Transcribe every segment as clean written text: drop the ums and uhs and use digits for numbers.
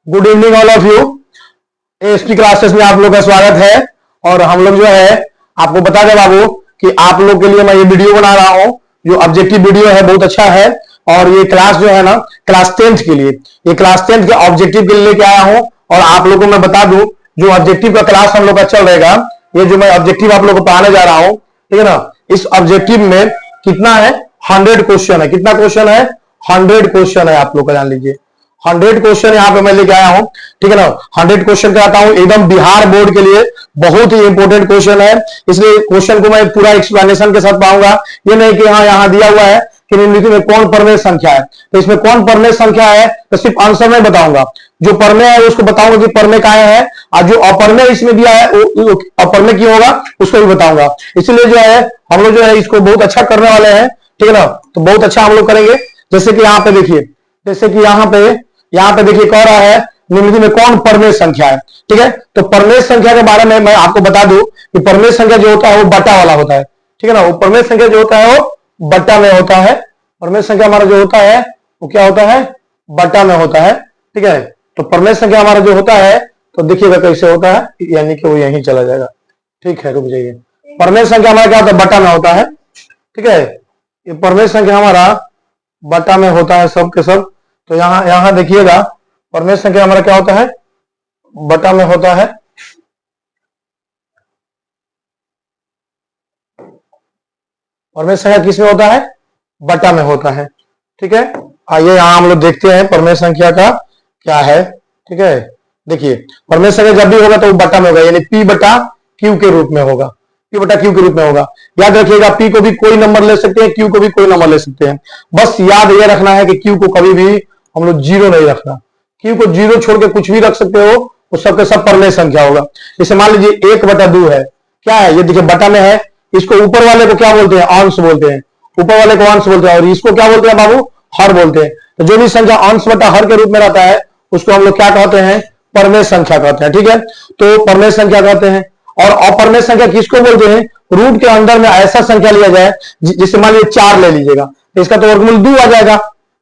Good evening all of you. ASP classes में आप लोग का स्वागत है। और हम लोग जो है आपको बता दें बाबू कि आप लोग के लिए मैं ये वीडियो बना रहा हूं, जो ऑब्जेक्टिव वीडियो है, बहुत अच्छा है। और ये क्लास जो है ना, क्लास 10th के लिए, ये क्लास 10th के ऑब्जेक्टिव के लिए लेके आया हूं। और आप लोगों को मैं बता दूं, जो ऑब्जेक्टिव का क्लास हम लोग का चल रहेगा, ये जो मैं ऑब्जेक्टिव आप लोग को पढ़ाने जा रहा हूं, ठीक है ना, इस ऑब्जेक्टिव में कितना है, 100 क्वेश्चन है। कितना क्वेश्चन है? 100 क्वेश्चन है। आप लोग का जान लीजिए 100 क्वेश्चन यहाँ पे मैं लेके आया हूं, ठीक है ना। 100 क्वेश्चन कराता हूं एकदम बिहार बोर्ड के लिए, बहुत ही इंपॉर्टेंट क्वेश्चन है। इसलिए क्वेश्चन को मैं पूरा एक्सप्लेनेशन के साथ पाऊंगा। ये नहीं कि हाँ यहाँ दिया हुआ है कि निम्नलिखित में कौन परमेय संख्या है, तो इसमें कौन परमेय संख्या है तो सिर्फ आंसर में बताऊंगा। जो परमेय है उसको बताऊंगा कि परमेय का है, और जो अपरमेय इसमें दिया है अपरमेय क्यों होगा उसको भी बताऊंगा। इसलिए जो है हम लोग जो है इसको बहुत अच्छा करने वाले हैं, ठीक है ना। तो बहुत अच्छा हम लोग करेंगे। जैसे कि यहाँ पे देखिए, जैसे कि यहाँ पे देखिए कह रहा है निम्नलिखित में कौन परमेय संख्या है, ठीक है। तो परमेय संख्या के बारे में मैं आपको बता दूं कि परमेय संख्या जो होता है वो बट्टा वाला होता है, ठीक है ना। वो परमेय संख्या जो होता है वो बट्टा में होता है। परमेय संख्या हमारा जो होता है वो क्या होता है, बट्टा में होता है, ठीक है। तो परमेय संख्या हमारा जो होता है, तो देखिएगा कैसे होता है, यानी कि वो यहीं चला जाएगा, ठीक है। रुक जाइए, परमेय संख्या हमारा क्या होता है, बट्टा में होता है, ठीक है। ये परमेय संख्या हमारा बट्टा में होता है सब के सब। तो यहां देखिएगा परमेय संख्या हमारा क्या होता है, बट्टा में होता है। परमेय संख्या किस में होता है, बट्टा में होता है, ठीक है। आइए यहां हम लोग देखते हैं परमेय संख्या का क्या है, ठीक है। देखिए परमेय संख्या जब भी होगा तो वो बट्टा में होगा, यानी P बटा Q के रूप में होगा, P बटा Q के रूप में होगा। याद रखिएगा P को भी कोई नंबर ले सकते हैं, Q को भी कोई नंबर ले सकते हैं। बस याद ये रखना है कि Q को कभी भी हम लोग जीरो नहीं रखना। Q को जीरो छोड़ के कुछ भी रख सकते हो, वो सबके सब परमेय संख्या होगा। जैसे मान लीजिए 1/2 है, क्या है, ये देखिए बटा में है। इसको ऊपर वाले को क्या बोलते हैं, अंश बोलते हैं। ऊपर वाले को अंश बोलते हैं, और इसको क्या बोलते हैं बाबू, हर बोलते हैं। तो जो भी संख्या अंश बटा हर के रूप में रहता है उसको हम लोग क्या कहते हैं, परमेय संख्या कहते हैं, ठीक है। तो परमेय संख्या कहते हैं। और अपरमेय संख्या किसको बोलते हैं, रूट के अंदर में ऐसा संख्या लिया जाए, जिससे मान लीजिए 4 ले लीजिएगा, तो इसका तो वर्गमूल 2 आ जाएगा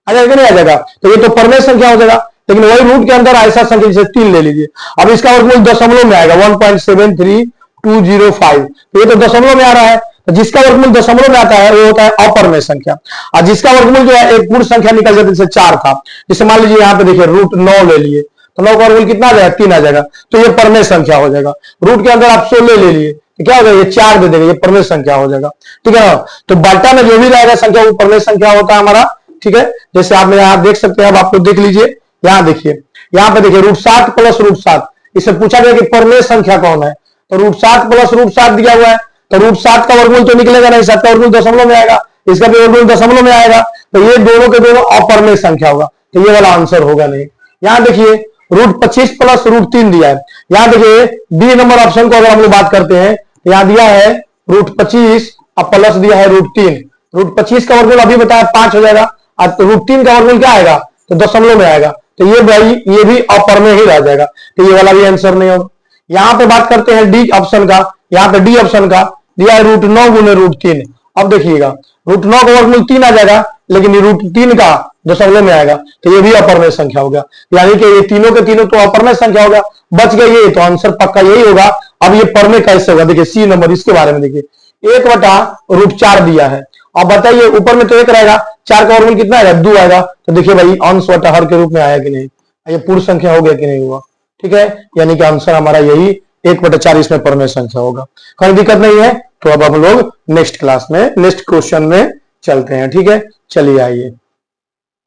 नहीं आ जाएगा, तो ये तो परमेय संख्या हो जाएगा। लेकिन वही रूट के अंदर ऐसा संख्या जैसे 3 ले लीजिए, अब इसका वर्गमूल दशमलव में आएगा 1.73205, तो ये तो दशमलव में आ रहा है। तो जिसका वर्गमूल दशमलव में आता है वो होता है अपरमेय संख्या। और जिसका वर्गमूल जो है एक पूर्ण संख्या निकल जाती है, जैसे 4 था, जैसे मान लीजिए यहाँ पे देखिए √9 ले लिए, तो 9 का वर्गमूल कितना आ जाएगा, 3 आ जाएगा, तो ये परमेय संख्या हो जाएगा। रूट के अंदर आप 16 ले लिए तो क्या हो जाएगा, ये 4 दे देगा, ये परमेय संख्या हो जाएगा, ठीक है ना। तो बट्टा में जो भी रहेगा संख्या वो परमेय संख्या होता है हमारा, ठीक है। जैसे आप यहाँ देख सकते हैं, अब आप लोग देख लीजिए, यहाँ देखिए, यहाँ पे देखिए √7 + √7, इससे पूछा गया कि परमेय संख्या कौन है, तो √7 + √7 दिया हुआ है, तो √7 का वर्गमूल तो निकलेगा नहीं, 7 का वर्गमूल दशमलव में आएगा, इसका भी वर्गमूल दशमलव में आएगा, तो ये दोनों के दोनों अपरमेय संख्या होगा, तो ये वाला आंसर होगा नहीं। यहाँ देखिए √25 + √3 दिया है। यहाँ देखिए बी नंबर ऑप्शन को अगर हम लोग बात करते हैं, यहाँ दिया है √25 और प्लस दिया है √3। √25 का वर्गमूल अभी बताया 5 हो जाएगा, और √3 का वर्गमूल क्या आएगा, तो दशमलव में आएगा, तो ये भाई ये भी अपरमेय ही रह जाएगा, तो ये वाला भी आंसर नहीं होगा। यहाँ पे बात करते हैं डी ऑप्शन का, यहाँ पे डी ऑप्शन का दिया है √9 × √3। अब देखिएगा √9 का वर्गमूल 3 आ जाएगा, लेकिन √3 का दशमलव में आएगा, तो ये भी अपरमेय संख्या होगा। यानी कि ये तीनों के तीनों तो अपरमेय संख्या होगा, बच गए ये, तो आंसर पक्का यही होगा। अब ये परमेय कैसे होगा, देखिए सी नंबर, इसके बारे में देखिए 1/√4 दिया है। अब बताइए ऊपर में तो 1 रहेगा, 4 का वर्गमूल कितना आएगा, 2 आएगा, तो देखिए भाई अंश बटा हर के रूप में आया कि नहीं, ये पूर्ण संख्या हो गया कि नहीं हुआ, ठीक है। यानी कि आंसर हमारा यही 1/4 इसमें परमेय संख्या होगा। कोई दिक्कत नहीं है। तो अब हम लोग नेक्स्ट क्लास में नेक्स्ट क्वेश्चन में चलते हैं, ठीक है। चलिए आइए,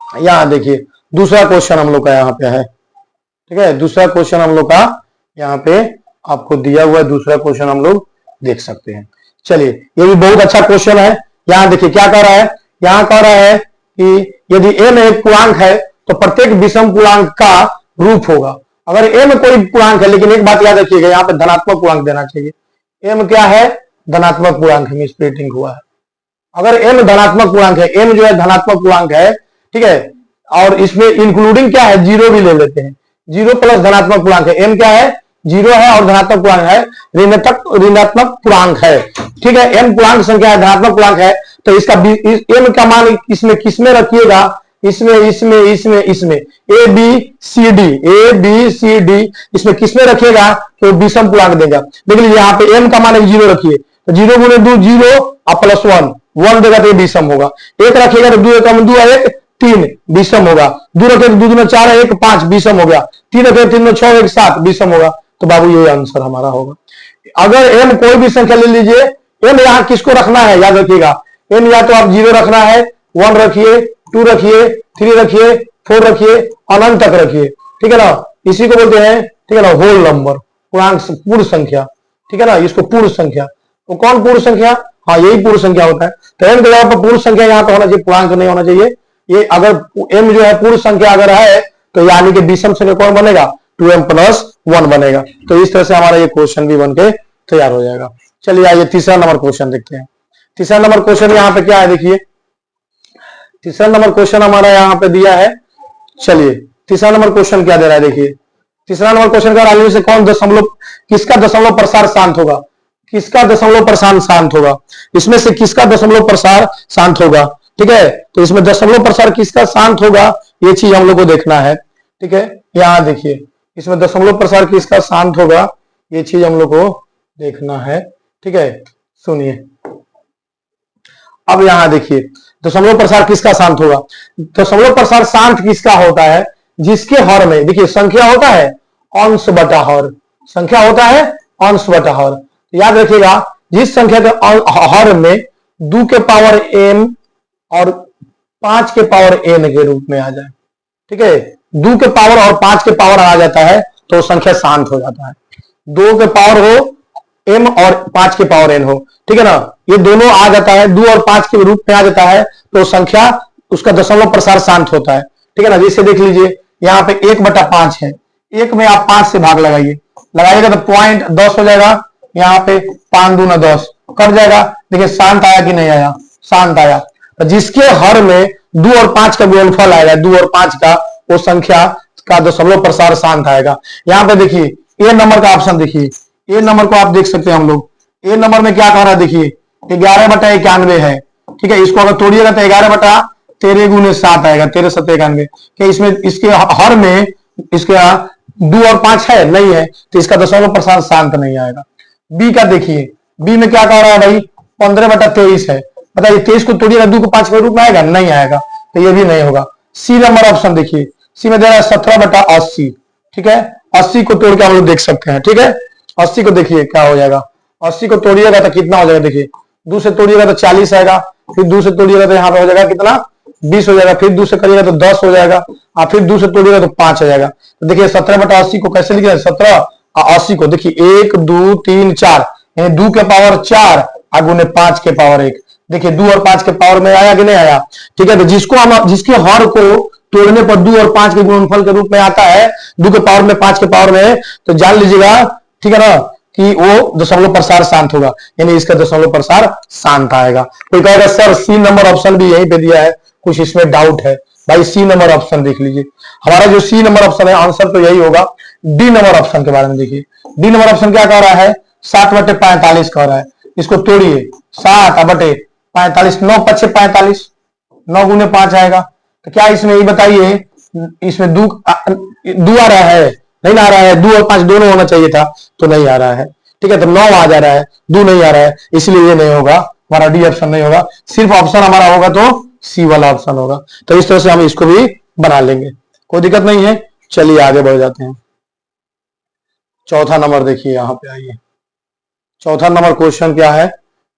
यहां देखिए दूसरा क्वेश्चन हम लोग का यहाँ पे है, ठीक है। दूसरा क्वेश्चन हम लोग का यहाँ पे आपको दिया हुआ है, दूसरा क्वेश्चन हम लोग देख सकते हैं। चलिए ये भी बहुत अच्छा क्वेश्चन है। यहाँ देखिए क्या कह रहा है, यहाँ कह रहा है कि यदि m एक पूर्णांक है तो प्रत्येक विषम पूर्णांक का रूप होगा। अगर m कोई पूर्णांक है, लेकिन एक बात याद रखिएगा, यहाँ पे धनात्मक पूर्णांक देना चाहिए। m क्या है, धनात्मक पूर्णांक है, मिसप्रिंटिंग हुआ है। अगर m धनात्मक पूर्णांक है, m जो है धनात्मक पूर्णांक है, ठीक है, और इसमें इंक्लूडिंग क्या है, 0 भी ले लेते हैं, 0 प्लस धनात्मक पूर्णांक है, m क्या है, 0 है और धनात्मक पूर्णांक है, ऋणात्मक पूर्णांक है, ठीक है। m पूर्णांक संख्या है, धनात्मक पूर्णांक है, तो इसका m का मान इसमें किसमें रखिएगा, इसमें इसमें इसमें इसमें ए बी सी डी इसमें किसमें रखिएगा तो विषम पूर्णांक देगा। देख लीजिए यहाँ पे m का मान 0 रखिए तो 0 गुणे 2 0 और प्लस 1 देगा तो विषम होगा। 1 रखिएगा तो 2 1 2 1 3 विषम होगा। 2 रखे तो 2 2 4 1 5 विषम हो गया। 3 रखे 3 6 1 7 विषम होगा। तो बाबू ये आंसर हमारा होगा। अगर m कोई भी संख्या ले लीजिए, m यहाँ किसको रखना है याद रखिएगा। m या तो आप 0 रखना है, 1 रखिए, 2 रखिए, 3 रखिए, 4 रखिए, अनंत तक रखिए, ठीक है ना। इसी को बोलते हैं, ठीक है ना, होल नंबर, पूर्णांक पूर्ण संख्या, ठीक है ना। इसको पूर्ण संख्या, तो कौन पूर्ण संख्या, हाँ यही पूर्ण संख्या होता है। तो m के जगह पर पूर्ण संख्या यहाँ पे होना चाहिए, पूर्णांक नहीं होना चाहिए। ये अगर m जो है पूर्ण संख्या अगर है तो यानी कि विषम संख्या कौन बनेगा, 2m + 1 बनेगा। तो इस तरह से हमारा ये क्वेश्चन भी बनके तैयार हो जाएगा। चलिए आइए तीसरा नंबर क्वेश्चन देखते हैं। तीसरा नंबर क्वेश्चन यहाँ पे क्या है, देखिए तीसरा नंबर क्वेश्चन हमारा यहाँ पे दिया है। चलिए तीसरा नंबर क्वेश्चन क्या दे रहा है, देखिए तीसरा नंबर क्वेश्चन का से कौन दशमलव, किसका दशमलव प्रसार शांत होगा, किसका दशमलव प्रसार शांत होगा, इसमें से किसका दशमलव प्रसार शांत होगा, ठीक है। तो इसमें दशमलव प्रसार किसका शांत होगा ये चीज हम लोग को देखना है, ठीक है। यहाँ देखिए इसमें दशमलव प्रसार किसका शांत होगा ये चीज हम लोग को देखना है, ठीक है। सुनिए अब यहाँ देखिए दशमलव प्रसार किसका शांत होगा। दशमलव प्रसार शांत किसका होता है, जिसके हर में देखिए संख्या होता है अंश बटा हर, संख्या होता है अंश बटा हर। याद रखिएगा जिस संख्या के हर में 2 के पावर m और 5 के पावर n के रूप में आ जाए, ठीक है, 2 के पावर और 5 के पावर आ जाता है तो संख्या शांत हो जाता है। 2 के पावर हो m और 5 के पावर n हो, ठीक है ना, ये दोनों आ जाता है 2 और 5 के रूप में आ जाता है तो संख्या उसका दशमलव प्रसार शांत होता है, ठीक है ना। जैसे देख लीजिए यहाँ पे 1/5 है, 1 में आप 5 से भाग लगाइएगा तो पॉइंट 10 हो जाएगा। यहाँ पे 5 दूना 10 कट जाएगा। देखिए शांत आया कि नहीं आया, शांत आया। तो जिसके हर में 2 और 5 का गुणनफल आएगा, 2 और 5 का, वो संख्या का दशमलव प्रसार शांत आएगा। यहाँ पे देखिए ए नंबर का ऑप्शन, देखिए ए नंबर को आप देख सकते हैं हम लोग। ए नंबर में क्या कह रहा है, देखिए 11/91 है, ठीक है। इसको अगर तोड़िएगा तो 11/13 × 7 आएगा, 13 7 91। क्या इसमें इसके हर में इसके 2 और 5 है, नहीं है, तो इसका दशमलव प्रसार शांत नहीं आएगा। बी का देखिए, बी में क्या कह रहा है भाई 15/23 है, बताइए 23 को तोड़िएगा 2 को 5 के रूप में आएगा, नहीं आएगा, तो ये भी नहीं होगा। सी नंबर ऑप्शन देखिए, सी में दे रहा है 17/80, ठीक है। 80 को तोड़ के हम लोग देख सकते हैं, ठीक है। 80 को देखिए क्या हो जाएगा, 80 को तोड़िएगा तो कितना हो जाएगा, देखिए 2 से तोड़िएगा तो 40 आएगा, फिर 2 से तोड़िएगा तो यहाँ पे हो जाएगा कितना 20 हो जाएगा, फिर 2 से करिएगा तो 10 हो जाएगा, और फिर 2 से तोड़िएगा तो 5 हो जाएगा। तो देखिए 17/80 को कैसे लिखा है, 17 और 80 को देखिए 1 2 3 4 यानी 2 के पावर 4 और गुने 5 के पावर 1। देखिए 2 और 5 के पावर में आया कि नहीं आया, ठीक है। तो जिसको हम जिसके हर को तोड़ने पर 2 और 5 के गुणनफल के रूप में आता है, 2 के पावर में 5 के पावर में, तो जान लीजिएगा, ठीक है ना, कि वो दशमलव प्रसार शांत होगा, यानी इसका दशमलव प्रसार शांत आएगा। कोई कहेगा सर सी नंबर ऑप्शन भी यहीं पे दिया है, कुछ इसमें डाउट है, भाई सी नंबर ऑप्शन देख लीजिए। हमारा जो सी नंबर ऑप्शन है आंसर तो यही होगा। डी नंबर ऑप्शन के बारे में देखिए, डी नंबर ऑप्शन क्या कह रहा है, 7/45 कह रहा है। इसको तोड़िए 7/45, 9 × 5 = 45, 9 × 5 आएगा। तो क्या इसमें ये बताइए, इसमें 2 आ रहा है, नहीं आ रहा है, 2 और 5 दोनों होना चाहिए था, तो नहीं आ रहा है, ठीक है। तो 9 आ जा रहा है, 2 नहीं आ रहा है, इसलिए ये नहीं होगा, हमारा डी ऑप्शन नहीं होगा। सिर्फ ऑप्शन हमारा होगा तो सी वाला ऑप्शन होगा। तो इस तरह से हम इसको भी बना लेंगे, कोई दिक्कत नहीं है। चलिए आगे बढ़ जाते हैं। चौथा नंबर देखिए, यहाँ पे आइए, चौथा नंबर क्वेश्चन क्या है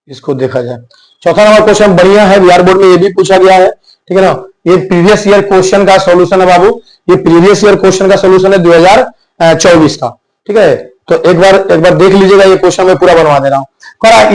इसको देखा जाए। चौथा नंबर क्वेश्चन बढ़िया है, बिहार बोर्ड में ये भी पूछा गया है, ठीक है ना। ये प्रीवियस ईयर क्वेश्चन का सॉल्यूशन है बाबू, ये प्रीवियस ईयर क्वेश्चन का सॉल्यूशन है 2024 का, ठीक है। तो एक बार देख लीजिएगा, ये क्वेश्चन मैं पूरा बनवा दे रहा हूँ।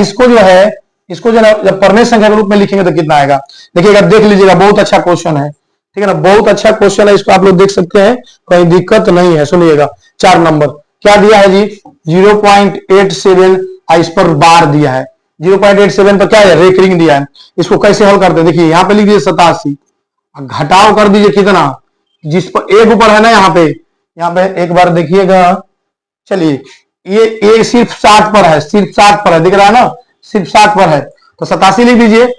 इसको जो है जब परमेय संख्या के रूप में लिखेंगे तो कितना आएगा, देखिएगा, देख लीजिएगा, बहुत अच्छा क्वेश्चन है, ठीक है ना, बहुत अच्छा क्वेश्चन है। इसको आप लोग देख सकते हैं, कोई दिक्कत नहीं है। सुनिएगा 4 नंबर क्या दिया है जी, 0.87 इस पर बार दिया है, 0.87 पर क्या है, रेकरिंग दिया है। इसको कैसे हल करते हैं, देखिए यहाँ पे लिख दीजिए 87, घटाव कर दीजिए कितना, जिस पर एक ऊपर है ना, यहाँ पे एक बार देखिएगा। चलिए ये सिर्फ 60 पर है, सिर्फ 60 पर है, दिख रहा है ना, सिर्फ 60 पर है, तो 87 लिख दीजिए।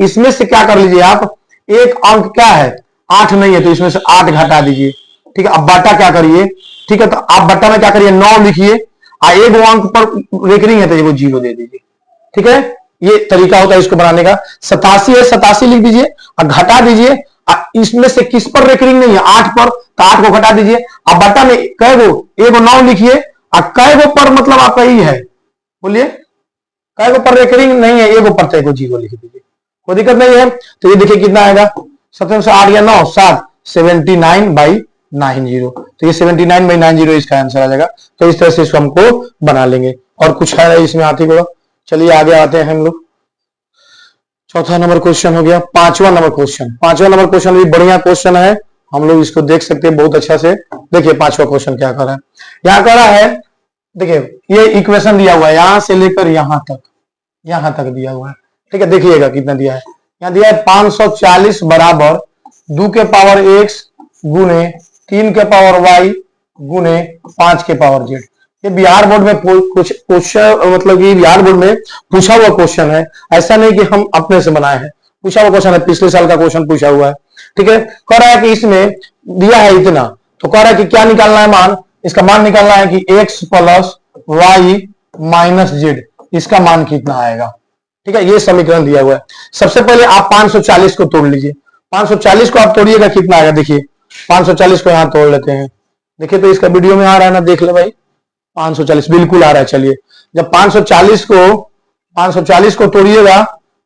इसमें से क्या कर लीजिए आप, एक अंक क्या है, 8 नहीं है तो इसमें से 8 घटा दीजिए। ठीक है, अब बटा क्या करिए, ठीक है, तो आप बटा में क्या करिए 9 लिखिए, एक अंक पर रेकरिंग है तो ये वो 0 दे दीजिए। ठीक है, ये तरीका होता है इसको बनाने का। 87 है, 87 लिख दीजिए और घटा दीजिए। इसमें से किस पर रेकरिंग नहीं है, 8 पर, तो 8 को घटा दीजिए। अब बटा में कै गो, एगो 9 लिखिए और कै गो पर मतलब आपका ही है, बोलिए कै गो पर रेकरिंग नहीं है, एगो पर, तो एगो 0 लिख दीजिए, कोई दिक्कत नहीं है। तो ये देखिए कितना आएगा, 17 से 8 या 9 7, 79/90। तो ये 79/90 इसका आंसर आ जाएगा। तो इस तरह से इसको हमको बना लेंगे। और कुछ है इसमें आती को, चलिए आगे आते हैं हम लोग। चौथा नंबर क्वेश्चन हो गया। पांचवा नंबर क्वेश्चन भी बढ़िया क्वेश्चन है, हम लोग इसको देख सकते हैं बहुत अच्छा से। देखिए पांचवा क्वेश्चन क्या कर रहा है, यहां कर रहा है, देखिए ये इक्वेशन दिया हुआ है यहां से लेकर यहां तक दिया हुआ है। ठीक है, देखिएगा कितना दिया है, यहाँ दिया है 540 बराबर 2 के पावर x गुने 3 के पावर y गुने 5 के पावर z। ये बिहार बोर्ड में कुछ क्वेश्चन, मतलब कि बिहार बोर्ड में पूछा हुआ क्वेश्चन है, ऐसा नहीं कि हम अपने से बनाए हैं, पूछा हुआ क्वेश्चन है, पिछले साल का क्वेश्चन पूछा हुआ है। ठीक है, कह रहा है कि इसमें दिया है इतना, तो कह रहा है कि क्या निकालना है मान, इसका मान निकालना है कि x plus y minus z, इसका मान कितना आएगा। ठीक है, ये समीकरण दिया हुआ है। सबसे पहले आप 540 को तोड़ लीजिए, 540 को आप तोड़िएगा कितना आएगा, देखिए 540 को यहां तोड़ लेते हैं। देखिए तो इसका वीडियो में आ रहा है ना, देख ले भाई, 540 बिल्कुल आ रहा है। चलिए जब 540 को तोड़िएगा,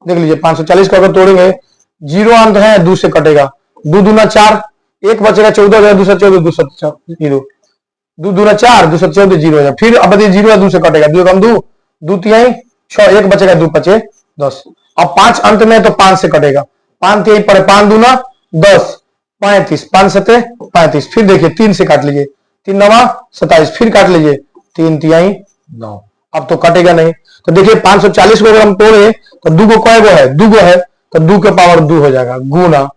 देख लीजिए 540 को अगर तोड़ेंगे, 0 अंत है, 2 से कटेगा, 2 दूना 4, 1 बचेगा 14, 2 14, 2 0, 2 दूना 4, 2 14, 0 है। फिर अब 0 है, 2 से कटेगा, 2 कम 2, 2 3 6, 1 बचेगा, 2 5 10। अब 5 अंत में तो 5 से कटेगा, 5 3 पर 5 दूना 10, 35, 5 7 35। फिर देखिए 3 से काट लीजिए, 3 9 27, फिर काट लीजिए, 3 3 9। अब तो कटेगा नहीं, तो देखिए 540 को अगर हम तोड़े तो 2 को कै गो है, 2 गो है, तो 2 के पावर 2 हो जाएगा, गुना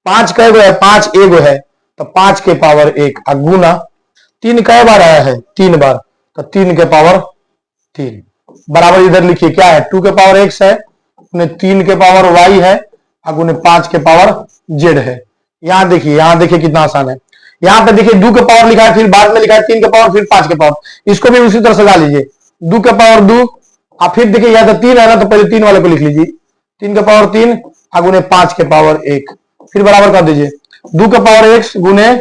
5 कै गो है, 5 एगो है, तो 5 के पावर 1, गुना 3 कै बार आया है, 3 बार, तो 3 के पावर 3 बराबर इधर लिखिए क्या है, 2 के पावर x है, 3 के पावर y है, अगुने 5 के पावर z है। यहां देखिए कितना आसान है। यहां पे देखिए 2 के पावर लिखा है, फिर बाद में लिखा है 3 के पावर, फिर 5 के पावर, इसको भी उसी तरह सजा लीजिए, 2 के पावर 2, और फिर देखिए यहां तो 3 है ना, तो पहले 3 वाले को लिख लीजिए, 3 के पावर 3 अगुने 5 के पावर 1, फिर बराबर कर दीजिए 2 के पावर x गुने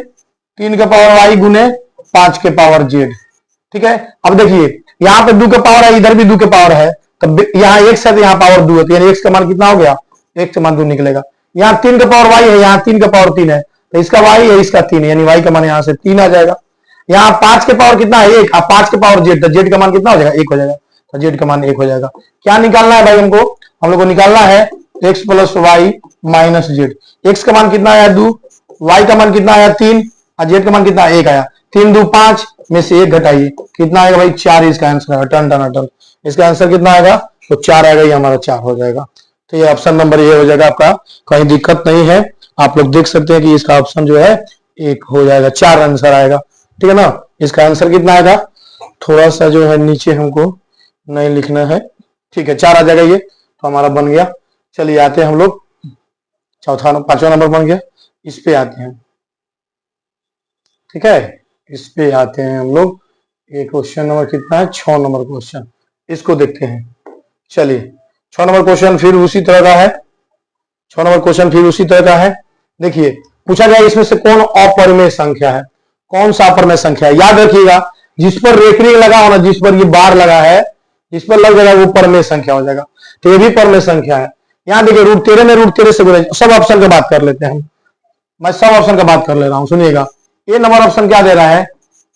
3 के पावर y गुने 5 के पावर z। ठीक है, अब देखिए यहाँ पे 2 के पावर है, इधर भी 2 के पावर है, तो यहाँ x है तो यहाँ पावर 2 है, तो यानी x का मान कितना हो गया, x का मान 2 निकलेगा। यहाँ 3 के पावर y है, यहाँ 3 के पावर 3 है, तो इसका y है, इसका 3 है, यानी y का मान यहाँ से 3 आ जाएगा। यहाँ 5 के पावर कितना है 1, 5 के पावर z, तो z का मान कितना हो जाएगा 1 हो जाएगा, तो z का मान 1 हो जाएगा। क्या निकालना है भाई हमको, हम लोग को निकालना है x plus y minus z। x का मान कितना आया 2, y का मान कितना आया 3, और z का मान कितना 1 आया, 3 2 5 में से 1 घटाइए, कितना आएगा भाई 4, इसका आंसर है, टन टन टन, इसका आंसर कितना आएगा, तो 4 आएगा, ये हमारा 4 हो जाएगा। तो ये ऑप्शन नंबर ये हो जाएगा आपका, कहीं दिक्कत नहीं है, आप लोग देख सकते हैं कि इसका ऑप्शन जो है 1 हो जाएगा, 4 आंसर आएगा। ठीक है ना, इसका आंसर कितना आएगा, थोड़ा सा जो है नीचे हमको नहीं लिखना है, ठीक है 4 आ जाएगा, ये तो हमारा बन गया। चलिए आते हैं हम लोग पांचवा नंबर बन गया, इस पे आते हैं। ठीक है, इस पे आते हैं हम लोग, ये क्वेश्चन नंबर कितना है, 6 नंबर क्वेश्चन, इसको देखते हैं। चलिए 6 नंबर क्वेश्चन फिर उसी तरह का है, 6 नंबर क्वेश्चन फिर उसी तरह का है। देखिए पूछा गया इसमें से कौन अपरिमेय संख्या है, कौन सा अपरिमेय संख्या है, याद रखिएगा जिस पर रेखरिंग लगा होना, जिस पर ये बार लगा है, जिस पर लग जाएगा वो परमेय संख्या हो जाएगा, तो ये भी परमेय संख्या है। यहां देखिए √13 में √13 से गुणा, सब ऑप्शन की बात कर लेते हैं हम, मैं सब ऑप्शन की बात कर ले रहा हूं, सुनिएगा। ये नंबर ऑप्शन क्या दे रहा है,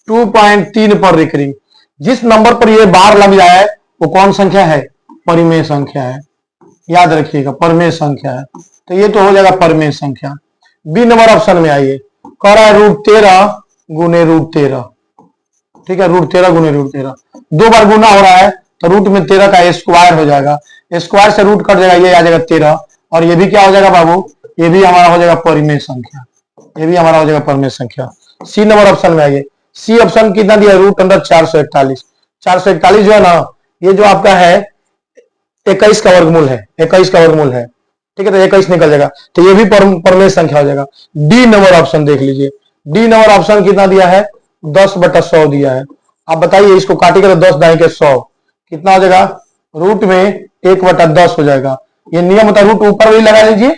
2.3 पर रेकरिंग, जिस नंबर पर ये बार लग जाए वो कौन संख्या है, परिमेय संख्या है, याद रखिएगा परमेय संख्या है, तो ये तो हो जाएगा परमेय संख्या। बी नंबर ऑप्शन में आइए, कह रहा है √13 गुने √13, ठीक है √13 गुने √13, 2 बार गुना हो रहा है, तो रूट में 13 का स्क्वायर हो जाएगा, स्क्वायर से रूट कट जाएगा, ये आ जाएगा 13, और ये भी क्या हो जाएगा बाबू, ये भी हमारा हो जाएगा परिमेय संख्या, ये भी हमारा हो जाएगा परिमेय संख्या। सी नंबर ऑप्शन में आइए, सी ऑप्शन कितना दिया, √441, 441 जो है ना, ये जो आपका है 21 का वर्गमूल है, 21 का वर्गमूल है, ठीक है, तो 21 निकल जाएगा, तो ये भी परमेय संख्या हो जाएगा। डी नंबर ऑप्शन देख लीजिए, डी नंबर ऑप्शन कितना दिया है, 10/100 दिया है। आप बताइए इसको काटिएगा तो 10 दाई के 100 कितना हो जाएगा, रूट में 1/10 हो जाएगा। ये नियम होता है, रूट ऊपर भी लगा लीजिए,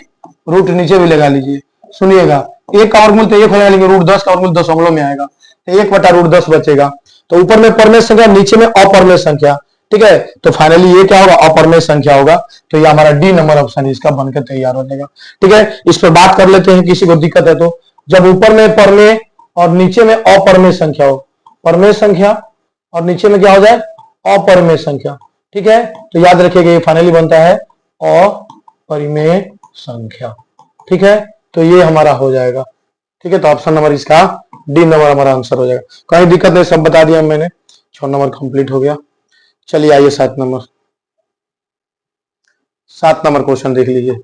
रूट नीचे भी लगा लीजिए। सुनिएगा, एक का वर्गमूल तो 1 हो जाएगा, लेकिन रूट 10 का वर्गमूल दशमलव में आएगा, तो 1/√10 बचेगा। तो ऊपर में परमेय संख्या, नीचे में अपरमेय संख्या, ठीक है। तो फाइनली ये क्या होगा, अपरमेय संख्या होगा। तो ये हमारा डी नंबर ऑप्शन इसका बनकर तैयार हो जाएगा। ठीक है, इस पर बात कर लेते हैं, किसी को दिक्कत है तो। जब ऊपर में परमेय और नीचे में अपरमेय संख्या हो, परमेय संख्या और नीचे में क्या हो जाए, अपरमेय संख्या, ठीक है, तो याद रखिएगा ये फाइनली बनता है अपरिमेय संख्या। ठीक है, तो ये हमारा हो जाएगा। ठीक है, तो ऑप्शन नंबर इसका डी नंबर हमारा आंसर हो जाएगा। कहीं दिक्कत नहीं, सब बता दिया मैंने। 6 नंबर कंप्लीट हो गया। चलिए आइए 7 नंबर। 7 नंबर क्वेश्चन देख लीजिए,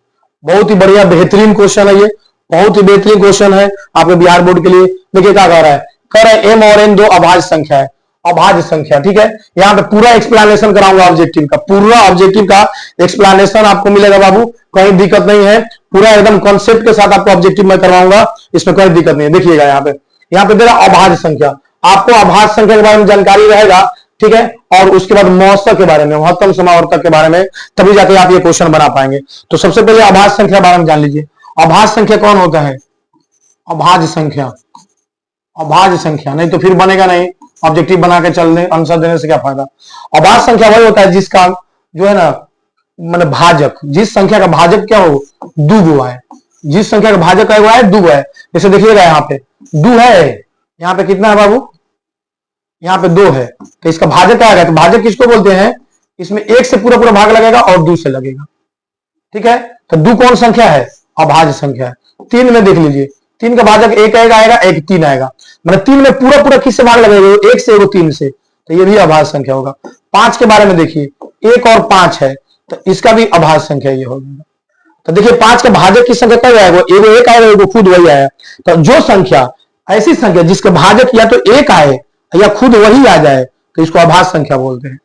बहुत ही बढ़िया बेहतरीन क्वेश्चन है ये, बहुत ही बेहतरीन क्वेश्चन है आपके बिहार बोर्ड के लिए। देखिए क्या कह रहा है, कह रहा है एम और एन दो अभाज्य संख्या है, अभाज्य संख्या। ठीक है, यहाँ पे पूरा एक्सप्लेनेशन कराऊंगा ऑब्जेक्टिव का, पूरा ऑब्जेक्टिव का एक्सप्लेनेशन आपको मिलेगा बाबू, कहीं दिक्कत नहीं है। पूरा एकदम कॉन्सेप्ट के साथ आपको ऑब्जेक्टिव मैं करवाऊंगा, इसमें कोई दिक्कत नहीं है। देखिएगा यहाँ पे दे रहा अभाज्य संख्या, आपको अभाज्य संख्या के बारे में जानकारी रहेगा। ठीक है, और उसके बाद मौसक के बारे में, महत्तम समावर्तक के बारे में, तभी जाके आप ये क्वेश्चन बना पाएंगे। तो सबसे पहले अभाज्य संख्या के बारे में जान लीजिए। अभाज्य संख्या कौन होता है, अभाज्य संख्या, अभाज्य संख्या नहीं तो फिर बनेगा नहीं, ऑब्जेक्टिव बना के चलने आंसर देने से क्या फायदा। अभाज्य संख्या वही होता है जिसका जो है ना, मतलब भाजक, जिस संख्या का भाजक क्या हो, दो है, जिस संख्या का भाजक है वो है दो है। जैसे देखिएगा यहाँ पे दो है, यहाँ पे कितना है बाबू, यहाँ पे 2 है, तो इसका भाजक क्या आएगा, तो भाजक किसको बोलते हैं, इसमें 1 से पूरा पूरा भाग लगेगा और 2 से लगेगा। ठीक है, तो 2 कौन संख्या है, अभाज्य संख्या है। 3 में देख लीजिए, 3 का भाजक 1 आएगा, एक 3 आएगा, मतलब 3 में पूरा पूरा किससे भाग लगेगा, 1 से 3 से, तो ये भी अभाज्य संख्या होगा। 5 के बारे में देखिए, 1 और 5 है, तो इसका भी अभाज्य संख्या ये होगा। तो देखिए 5 के भाजक की संख्या क्या आएगा, एगो 1 आएगा, एगो खुद वही आया। तो जो संख्या, ऐसी संख्या जिसके भाजक या तो 1 आए या खुद वही आ जाए, तो इसको अभाज्य संख्या बोलते हैं।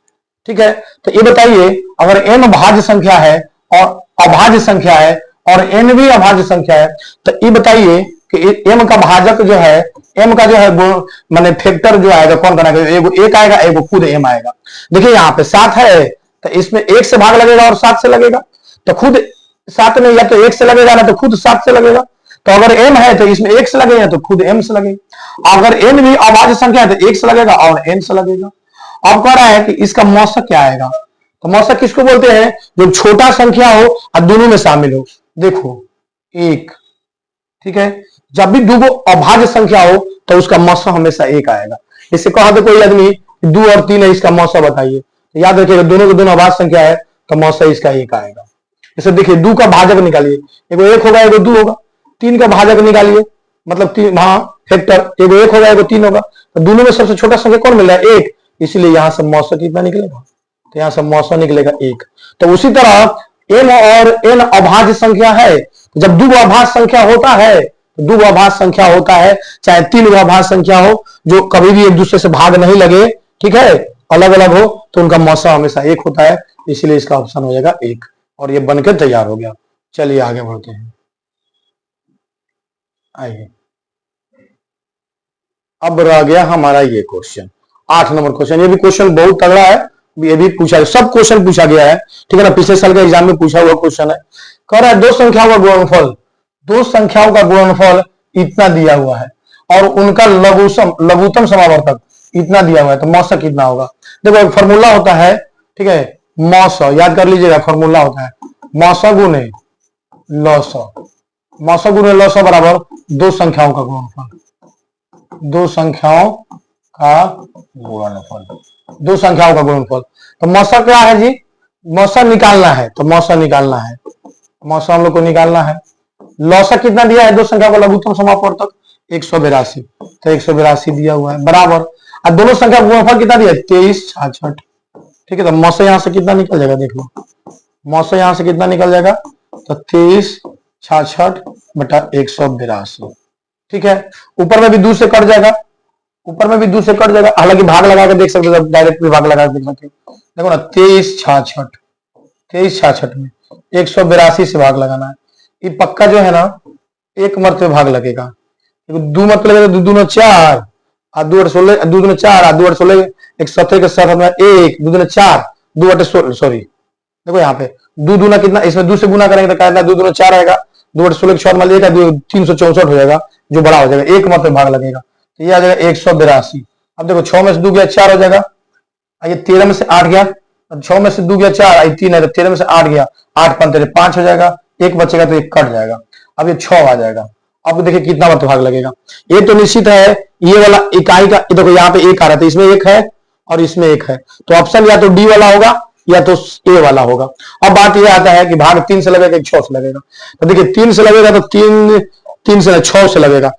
ठीक है, तो ये बताइए, अगर n भाज्य संख्या है और अभाज्य संख्या है और n भी अभाज्य संख्या है, तो ये बताइए कि m का भाजक जो है, m का जो है माने फैक्टर जो आएगा कौन बनाएगा, एगो 1 आएगा, एगो खुद m आएगा। देखिए यहाँ पे 7 है, तो इसमें 1 से भाग लगेगा और 7 से लगेगा, तो खुद 7 में या तो 1 से लगेगा ना तो खुद 7 से लगेगा। तो अगर m है तो इसमें 1 से लगेगा तो खुद m से लगेगा। अगर n भी अभाज्य संख्या है तो 1 से लगेगा और n से लगेगा। अब कह रहा है कि इसका मौसक क्या आएगा, तो मौसक किसको बोलते हैं, जो छोटा संख्या हो और दोनों में शामिल हो। देखो 1, ठीक है, जब भी दो अभाज्य संख्या हो तो उसका मौसक हमेशा 1 आएगा। इससे कहा तो कोई आदमी 2 और 3 है, इसका मौसक बताइए, तो याद रखिएगा दोनों के दोनों अभाज्य संख्या है तो मौसक इसका 1 आएगा। जैसे देखिए 2 का भाजक निकालिए, एगो 1 होगा, एगो 2 होगा। 3 का भाजक निकालिए, मतलब 3 फैक्टर, एगो 1 होगा, एगो 3 होगा, तो दोनों में सबसे छोटा संख्या कौन मिल रहा है, 1, इसलिए यहां से मौसक कितना निकलेगा, तो यहां से मौसक निकलेगा 1। तो उसी तरह m और n अभाज्य संख्या है, जब दो अभाज्य संख्या होता है, तो दो अभाज्य संख्या होता है, चाहे 3 अभाज्य संख्या हो, जो कभी भी एक दूसरे से भाग नहीं लगे, ठीक है, अलग अलग हो, तो उनका मौसक हमेशा 1 होता है, इसलिए इसका ऑप्शन हो जाएगा 1, और ये बनकर तैयार हो गया। चलिए आगे बढ़ते हैं, आइए अब रह गया हमारा ये क्वेश्चन, 8 नंबर क्वेश्चन। ये भी क्वेश्चन बहुत तगड़ा है, ये भी पूछा, सब क्वेश्चन पूछा गया है, ठीक है ना, पिछले साल के एग्जाम में पूछा हुआ क्वेश्चन है। कह रहा है दो संख्याओं का गुणनफल, दो संख्याओं का गुणनफल इतना दिया हुआ है और उनका लघुत्तम समावर्तक इतना दिया हुआ है, तो मौसक कितना होगा। देखो एक फॉर्मूला होता है, ठीक है, मौसक याद कर लीजिएगा, फॉर्मूला होता है मौसक गुणे लौसक, मौसक गुणे लौसक बराबर दो संख्याओं का गुणनफल, दो संख्याओं का गुणनफल, दो संख्याओं का गुणनफल। तो मौसक क्या है जी, मौसक निकालना है, तो मौसक निकालना है, मौसक हम लोग को निकालना है। लौसक कितना दिया है, दो संख्या को लघुत्तम समावर्तक 182, तो 182 दिया हुआ है बराबर, और दोनों संख्या का गुणनफल कितना दिया है 23, 66, ठीक है। तो मौसक यहां से कितना निकल जाएगा, देख लो मौसक यहां से कितना निकल जाएगा, तो 23, 66 बटा 182, ठीक है। ऊपर में भी 2 से कट जाएगा, ऊपर में भी 2 से कट जाएगा, हालांकि भाग लगा के देख सकते हो, डायरेक्ट भी भाग लगा के देख सकते हो। देखो ना 23, 66 में 182 से भाग लगाना है। ये पक्का जो है ना एक मरते भाग लगेगा, दो मत लगेगा, दो दूना 4 और 2 8 16, 2 दूना 4 और 2 8 16, 170 के साथ अपना 1 2 दूना 4 2 8 16, सॉरी देखो यहाँ पे दो दूना कितना, इसमें 2 से गुना करेंगे तो क्या 2 दूना 4 आएगा, 2 8 16 के 4 मान लीजिएगा 364 हो जाएगा, जो बड़ा हो जाएगा, एक मत भाग लगेगा, तो ये आ जाएगा 182। अब देखो 6 में से 2 गया 4 हो जाएगा, ये 13 में से 8 गया, 6 में से 2 गया 4, 3 है तो 13 में से 8 गया, 8 पंद्रह 5 हो जाएगा, एक बचेगा तो एक कट जाएगा, अब ये 6 आ जाएगा। अब देखिए कितना मत भाग लगेगा, ये तो निश्चित है ये वाला इकाई का, देखो यहाँ पे एक आ रहा था, इसमें एक है और इसमें एक है, तो ऑप्शन या तो डी वाला होगा या तो ए वाला होगा। अब बात यह आता है कि भाग 3 से लगेगा कि 6 से लगेगा, तो देखिए 3 से लगेगा तो 3 से 6 से लगेगा,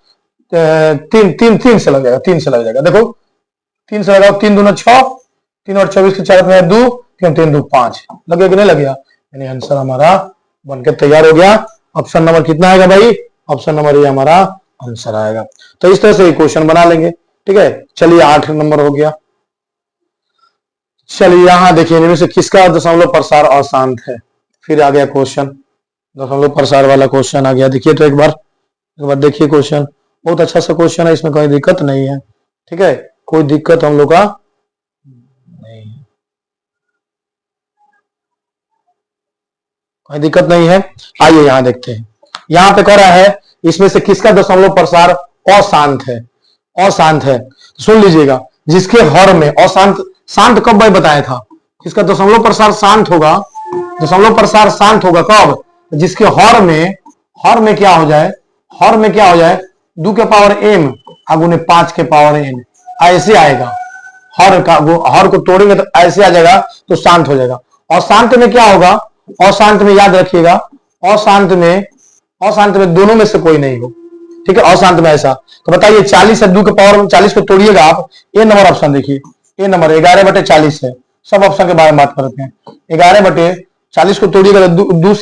3 से लगेगा, 3 से लग जाएगा, देखो 3 से लगाओ, 3 दूना 6, 3 और 24 के 4 में 2, 3 2 5 लगेगा कि नहीं लगेगा, यानी आंसर हमारा बनकर तैयार हो गया। ऑप्शन नंबर कितना आएगा भाई, ऑप्शन नंबर ये हमारा आंसर आएगा। तो इस तरह से क्वेश्चन बना लेंगे, ठीक है। चलिए 8 नंबर हो गया। चलिए यहां देखिए इनमें से किसका दशमलव प्रसार अशांत है, फिर आ गया क्वेश्चन, दशमलव प्रसार वाला क्वेश्चन आ गया। देखिए तो एक बार देखिए क्वेश्चन, बहुत अच्छा सा क्वेश्चन है, इसमें कोई दिक्कत नहीं है, ठीक है, कोई दिक्कत हम लोग का नहीं है, कोई दिक्कत नहीं है। आइए यहां देखते हैं, यहां पे कह रहा है इसमें से किसका दशमलव प्रसार अशांत है, अशांत है, सुन लीजिएगा, जिसके हर में अशांत, शांत कब भाई बताया था, जिसका दशमलव प्रसार शांत होगा, दशमलव प्रसार शांत होगा कब, जिसके हर में क्या हो जाए, हर में क्या हो जाए 2 के पावर m अगुने 5 के पावर n, ऐसे आएगा, हर को तोड़ेंगे तो ऐसे आ जाएगा, तो शांत हो जाएगा। और शांत में क्या होगा, अशांत में याद रखिएगा, अशांत में दोनों में से कोई नहीं हो, ठीक है, अशांत में ऐसा। तो बताइए 40 है, 2 के पावर 40 को तोड़िएगा आप, ए नंबर ऑप्शन देखिए, ए नंबर 11/40 है, सब ऑप्शन के बारे में बात करते हैं। 11/40 को तोड़िएगा, 2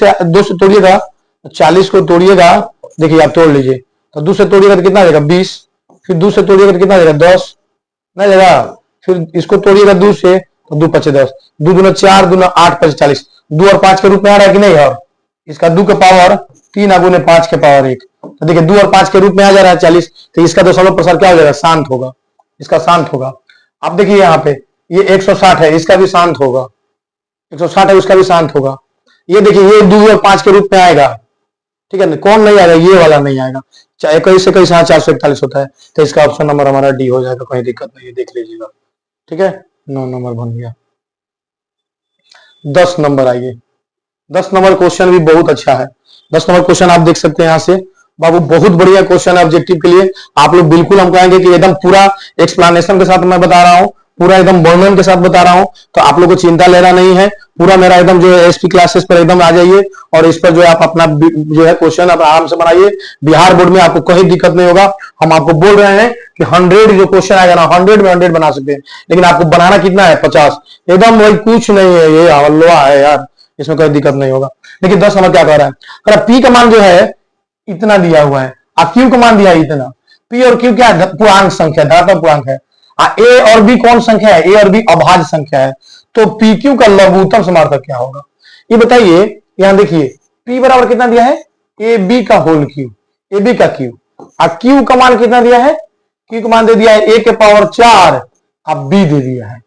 से तोड़िएगा, 40 को तोड़िएगा, देखिए आप तोड़ लीजिए, तो 2 से तोड़िएगा तो कितना आ जाएगा 20, फिर 2 से तोड़िएगा तो कितना आ जाएगा 10 नहीं जाएगा, फिर इसको तोड़िएगा 2 से तो 2 5 10, 2 दूना 4, 2 8 5 40, 2 और 5 के रूप में आ रहा है कि नहीं, और इसका 2 के पावर 3 अगुने 5 के पावर 1, तो देखिए 2 और 5 के रूप में आ जा रहा है 40, तो इसका दशमलव प्रसार क्या हो जाएगा, शांत होगा, इसका शांत होगा। अब देखिए यहाँ पे ये 160 है, इसका भी शांत होगा, 160 है उसका भी शांत होगा। ये देखिए ये 2 और 5 के रूप में आएगा, ठीक है, कौन नहीं आएगा, ये वाला नहीं आएगा, चाहे 21 से 21 441 होता है, तो इसका ऑप्शन नंबर हमारा डी हो जाएगा, कोई दिक्कत नहीं है, देख लीजिएगा, ठीक है। 9 नंबर बन गया। 10 नंबर आइए, 10 नंबर क्वेश्चन भी बहुत अच्छा है। 10 नंबर क्वेश्चन आप देख सकते हैं यहाँ से, बाबू बहुत बढ़िया क्वेश्चन है, ऑब्जेक्टिव के लिए आप लोग बिल्कुल हम कहेंगे कि एकदम पूरा एक्सप्लेनेशन के साथ मैं बता रहा हूँ, पूरा एकदम वर्णन के साथ बता रहा हूँ, तो आप लोगों को चिंता लेना नहीं है, पूरा मेरा एकदम जो है एसपी क्लासेस पर एकदम आ जाइए, और इस पर जो है आप अपना जो है क्वेश्चन आप आराम से बनाइए, बिहार बोर्ड में आपको कोई दिक्कत नहीं होगा। हम आपको बोल रहे हैं कि 100 जो क्वेश्चन आएगा ना 100 में 100 बना सकते हैं, लेकिन आपको बनाना कितना है 50, एकदम वही कुछ नहीं है, ये हलवा है यार, इसमें कोई दिक्कत नहीं होगा। लेकिन 10 नंबर क्या कह रहा है, पी का मान जो है इतना दिया हुआ है, क्यू का मान दिया है इतना, पी और क्यू क्या है, पूर्णांक संख्या, धनात्मक पूर्णांक है, ए और बी कौन संख्या है, ए और बी अभाज्य संख्या है, तो पी क्यू का लघुत्तम समार्थक क्या होगा, ये बताइए। यहां देखिए पी बराबर कितना दिया है, ए बी का होल क्यू, ए बी का क्यू, और क्यू का मान कितना दिया है, क्यू का मान दे दिया है ए के पावर 4, अब बी दे दिया है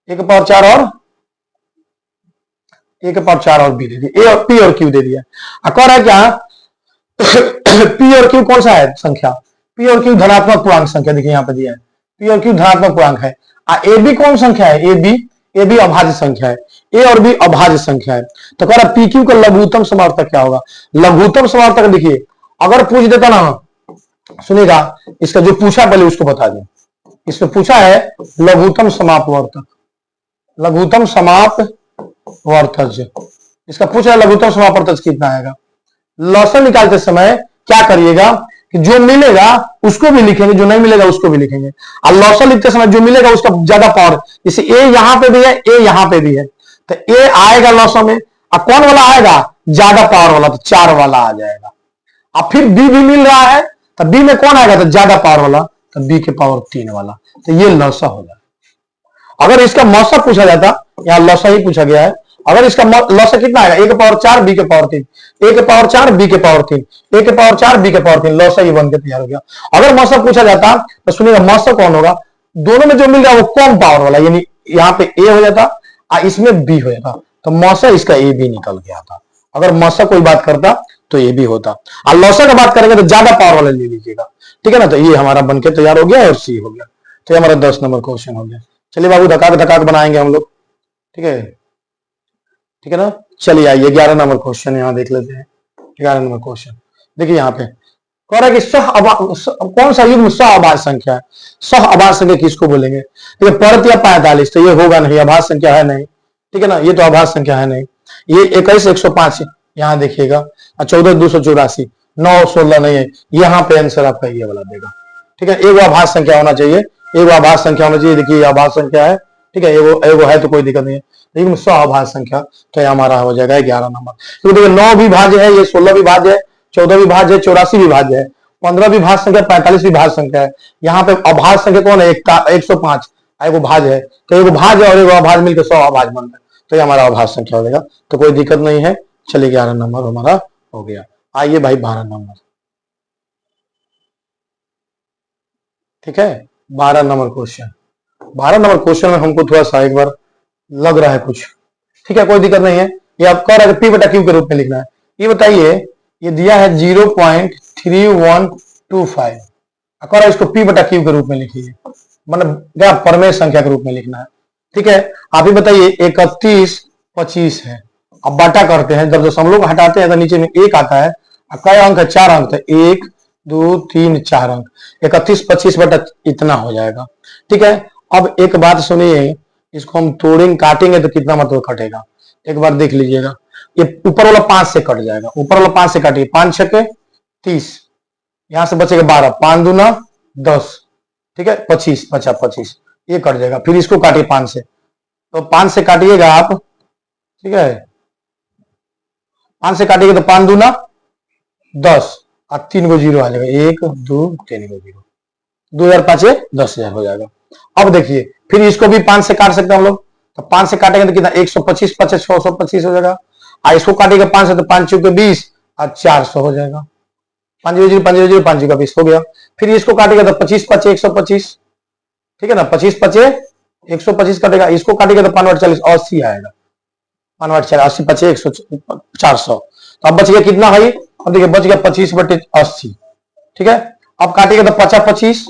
ए के पावर 4 और ए के पावर 4 और बी दे दिया, ए और पी और क्यू दे दिया। कह रहा है क्या पी और क्यू कौन सा है संख्या, पी और क्यू धनात्मक पूर्णांक संख्या, देखिए यहाँ पे दिया है पी और क्यू धनात्मक पूर्णांक है, ए बी कौन संख्या है, ए बी अभाज्य संख्या है, ए और बी अभाज्य संख्या है। तो कह रहा पी क्यू का लघुत्तम समार्थक क्या होगा, लघुत्तम समार्थक देखिए अगर पूछ देता ना, सुनिएगा इसका जो पूछा पहले उसको बता दें, इसमें पूछा है लघुत्तम समापवर्तक, लघुत्तम समापवर्तज, इसका पूछा है लघुत्तम समापवर्तज कितना आएगा। लॉसन निकालते समय क्या करिएगा कि जो मिलेगा उसको भी लिखेंगे, जो नहीं मिलेगा उसको भी लिखेंगे, और लॉसन लिखते समय जो मिलेगा उसका ज्यादा पावर, जैसे ए यहां पे भी है, ए यहां पे भी है, तो ए आएगा लॉसन में, और कौन वाला आएगा ज्यादा पावर वाला, तो 4 वाला आ जाएगा। अब फिर बी भी मिल रहा है, तो बी में कौन आएगा, तो ज्यादा पावर वाला, तो बी के पावर 3 वाला, तो ये लॉसा हो जाए। अगर इसका मौसा पूछा जाता, यहाँ लॉसा ही पूछा गया है, अगर इसका लॉस कितना आएगा, ए के पावर 4 बी के पावर 3, ए के पावर 4 बी के पावर 3, ए के पावर 4 बी के पावर 3, लॉस ये बन के तैयार हो गया। अगर मौसम पूछा जाता तो सुनिएगा मौसम कौन होगा, दोनों में जो मिल रहा है वो कम पावर वाला, यानी यहाँ पे ए हो जाता और इसमें बी हो जाता, तो मौसम इसका ए बी निकल गया था। अगर मौसम कोई बात करता तो ये भी होता, और लॉस का बात करेंगे तो ज्यादा पावर वाला ले लीजिएगा, ठीक है ना। तो ये हमारा बनके तैयार हो गया और सी हो गया। तो ये हमारा 10 नंबर क्वेश्चन हो गया। चलिए बाबू धकाक धकाक बनाएंगे हम लोग, ठीक है, ठीक है ना। चलिए आइए 11 नंबर क्वेश्चन यहाँ देख लेते हैं। 11 नंबर क्वेश्चन देखिए यहाँ पे कह रहा है कि कौन सा युग्म सह अभाज्य संख्या है। सह अभाज्य संख्या किसको बोलेंगे, देखिए परत या 45, तो ये होगा नहीं, अभाज्य संख्या है नहीं, ठीक है ना, ये तो अभाज्य संख्या है नहीं। ये 21 105 यहाँ देखिएगा, 14 284, 9 16 नहीं है, यहाँ पे आंसर आपका ये वाला देगा, ठीक है। एक अभाज्य संख्या होना चाहिए, एक अभाज्य संख्या होना चाहिए। देखिए अभाज्य संख्या है, ठीक है, एगो है तो कोई दिक्कत नहीं है, लेकिन सह अभाज्य संख्या तो ये हमारा हो जाएगा 11 नंबर। क्योंकि देखिए 9 भी भाज्य है, ये 16 भी भाज्य है, 14 भी भाज्य है, 84 भी भाज्य है, 15 भी भाज्य संख्या, 45 भी भाज्य संख्या है। यहाँ पे अभाज्य संख्या कौन है, 105 एगो भाज्य है, तो एगो भाज्य और एगो अभाज्य मिलकर 100 अभाज्य बनता है, तो ये हमारा अभाज्य संख्या हो जाएगा, तो कोई दिक्कत नहीं है। चलिए 11 नंबर हमारा हो गया। आइए भाई 12 नंबर, ठीक है, 12 नंबर क्वेश्चन। 12 नंबर क्वेश्चन में हमको थोड़ा सा एक बार लग रहा है कुछ, ठीक है, कोई दिक्कत नहीं है। ये आप कह रहे हैं पी बटा क्यू के रूप में लिखना है। ये बताइए, ये दिया है 0.3125, कह रहा है इसको पी बटा क्यू के रूप में लिखिए, मतलब क्या परमेय संख्या के रूप में लिखना है, ठीक है। आप ही बताइए 31 25 है, अब बाटा करते हैं, जब दशमलव को हटाते हैं तो नीचे में 1 आता है, कई अंक है, 4 अंक है, 1 2 3 4 अंक, 31 25 बटा इतना हो जाएगा, ठीक है। अब एक बात सुनिए, इसको हम तोड़ेंगे काटेंगे तो कितना मतलब कटेगा, एक बार देख लीजिएगा। ये ऊपर वाला 5 से कट जाएगा, ऊपर वाला 5 से काटिए, 5 छके 30, यहां से बचेगा 12, 5 दूना 10, ठीक है, 25 बचा 25, ये कट जाएगा। फिर इसको काटिए 5 से, तो 5 से काटिएगा आप, ठीक है, 5 से काटिएगा तो 5 दूना 10 और 3 को 0 आ जाएगा, 1 2 3 को 0, 2005 10,000 हो जाएगा। अब देखिए फिर इसको भी 5 से काट सकते हैं हम लोग, तो 5 से काटेंगे तो कितना 125 25 625 हो जाएगा, और इसको काटेंगे 5 से तो 5 चौके 20 और 400 हो जाएगा, 5 0 5 0 5 का 20 हो गया। फिर इसको काटेगा तो 25 5 125, ठीक है ना, 25 5 125 काटेगा, इसको काटेगा तो 5 40 80 आएगा, 5 80 5 100 400, तो अब बच गया कितना भाई, अब देखिए बच गया 25 बटे 80, ठीक है। अब काटेगा तो 50 25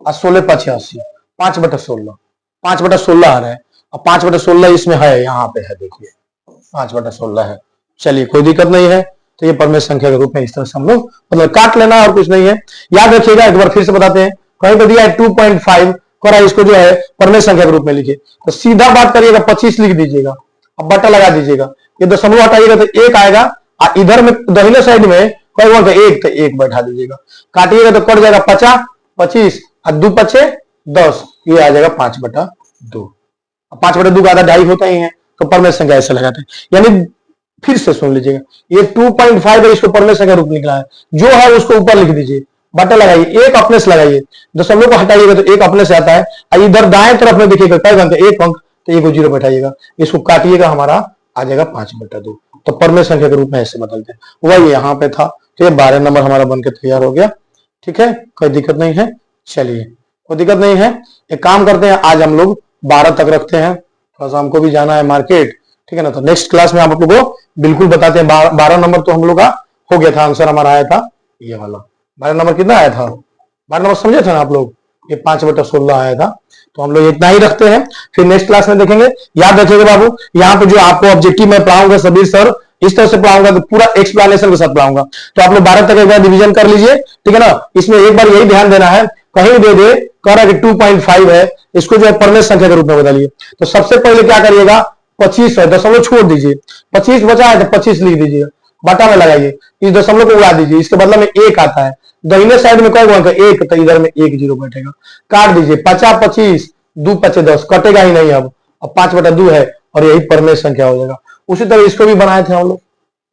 और 16 5 80, 5 बटे 16, 5 बटे 16 आ रहा है, अब 5 बटे 16 इसमें है, यहाँ पे है, देखिए 5 बटे 16 है। चलिए कोई दिक्कत नहीं है, तो ये परमेय संख्या के रूप में इस तरह से हम लोग मतलब काट लेना और कुछ नहीं है। याद रखिएगा, एक बार फिर से बताते हैं, कहीं पे दिया है 2.5 करा, इसको जो है परमेय संख्या के रूप में लिखिए, तो सीधा बात करिएगा 25 लिख दीजिएगा, अब बटा लगा दीजिएगा, ये दशमलव हटाइएगा तो 1 आएगा, और इधर में दाहिने साइड में कोई बोलते 1 तो 1 बैठा दीजिएगा, काटिएगा तो कट जाएगा 50 25 और 2 5 10, ये आ जाएगा 5 बटा 2। 5 बटा 2 का आधा 2.5 होता ही है, तो परमेय संख्या ऐसे लगाते हैं। यानी फिर से सुन लीजिएगा, ये 2.5 है, इसको परमेय संख्या रूप निकला है, जो है उसको ऊपर लिख दीजिए, बटा लगाइए, 1 अपने से लगाइए, दशमलव को हटाइएगा तो 1 अपने से आता है, और इधर दाएं तरफ में देखिएगा कई अंक 1 अंक, तो 1 को 0 बैठाइएगा, इसको काटिएगा, हमारा आ जाएगा 5 बटा 2, तो परमेय संख्या के रूप में ऐसे बदलते हैं। वही यहाँ पे था, तो ये 12 नंबर हमारा बनके तैयार हो गया, ठीक है, कोई दिक्कत नहीं है। चलिए कोई दिक्कत नहीं है, एक काम करते हैं, आज हम लोग 12 तक रखते हैं, थोड़ा सा हमको भी जाना है मार्केट, ठीक है ना। तो नेक्स्ट क्लास में आप लोगों को बिल्कुल बताते हैं। 12 नंबर तो हम लोग का हो गया था, आंसर हमारा आया था ये वाला। 12 नंबर कितना आया था, 12 नंबर समझे थे ना आप लोग, ये 5 बटा 16 आया था। तो हम लोग इतना ही रखते हैं, फिर नेक्स्ट क्लास में देखेंगे। याद रखिएगा बाबू, यहाँ पे जो आपको ऑब्जेक्टिव में पढ़ाऊंगा सबीर सर, इस तरह से पढ़ाऊंगा कि पूरा एक्सप्लेनेशन के साथ पढ़ाऊंगा, तो आप लोग 12 तक एक बार डिवीजन कर लीजिए, ठीक है ना। इसमें एक बार यही ध्यान देना है, कहीं दे दे कह रहा है कि 2.5 है, इसको जो है परमेय संख्या के रूप में बदलिए। तो सबसे पहले क्या करिएगा, 25 है, दशमलव छोड़ दीजिए, 25 बचा है तो 25 लिख दीजिए, बटा में लगाइए, इस दशमलव को उड़ा दीजिए, इसके बदले में 1 आता है, दाहिने साइड में कौन है 1, तो इधर में 1 0 बैठेगा, काट दीजिए, 50 25 2 5 10, कटेगा ही नहीं, अब 5 बटा 2 है, और यही परमेय संख्या हो जाएगा। उसी तरह इसको भी बनाए थे हम लोग,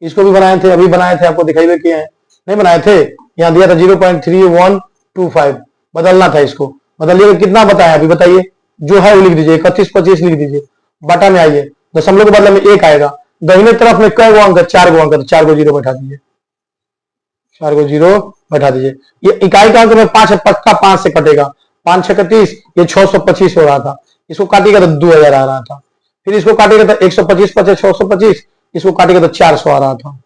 इसको भी बनाए थे, अभी बनाए थे, आपको दिखाई दे किए हैं, नहीं बनाए थे, यहाँ दिया था 0.3125, बदलना था, इसको बदलिएगा, कितना बताया अभी बताइए, जो है वो लिख दीजिए, 31 25 लिख दीजिए, बटा में आइए, दशमलव के बदले में 1 आएगा। दाहिने तरफ में कई गो अंक है? 4 गो अंक है, तो 4 को 0 बैठा दीजिए, 4 को 0 बैठा दीजिए। ये इकाई का अंक में 5 है, पक्का 5 से कटेगा, 5 6 31, ये 625 हो रहा था, इसको काटिएगा तो 2000 आ रहा था। फिर इसको काटिएगा तो 125 5 625, इसको काटिएगा तो 400 आ रहा था,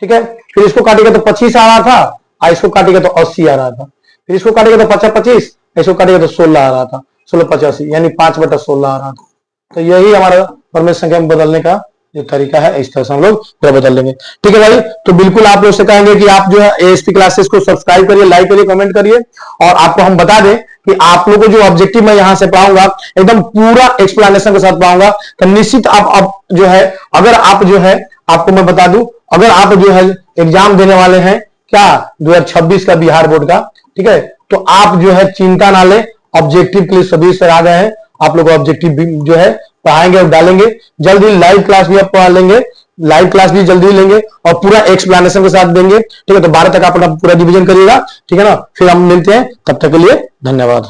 ठीक है। फिर इसको काटिएगा तो 25 आ रहा था, और इसको काटिएगा तो 80 आ रहा था। फिर इसको काटिएगा तो 50 25, इसको काटिएगा तो 16 आ रहा था, 16 85, यानी 5/16 आ रहा था। तो यही हमारा परमेय संख्या में बदलने का जो तरीका है, इस तरह से हम लोग बदल लेंगे, ठीक है भाई। तो बिल्कुल आप लोग से कहेंगे कि आप जो है एएसपी क्लासेस को सब्सक्राइब करिए, लाइक करिए, कमेंट करिए। और आपको हम बता दें कि आप लोगों को जो ऑब्जेक्टिव मैं यहां से पढ़ाऊंगा एकदम पूरा एक्सप्लेनेशन के साथ पढ़ाऊंगा, तो निश्चित आप जो है, अगर आप जो है, आपको मैं बता दूं, अगर आप जो है एग्जाम देने वाले हैं क्या 2026 का बिहार बोर्ड का, ठीक है, तो आप जो है चिंता ना ले, ऑब्जेक्टिव के लिए सभी सर आ गए हैं, आप लोग ऑब्जेक्टिव भी जो है पढ़ाएंगे और डालेंगे। जल्दी लाइव क्लास भी आप पढ़ा लेंगे, लाइव क्लास भी जल्दी लेंगे और पूरा एक्सप्लेनेशन के साथ देंगे, ठीक है। तो 12 तक आप अपना पूरा रिवीजन करिएगा, ठीक है ना। फिर हम मिलते हैं, तब तक के लिए धन्यवाद।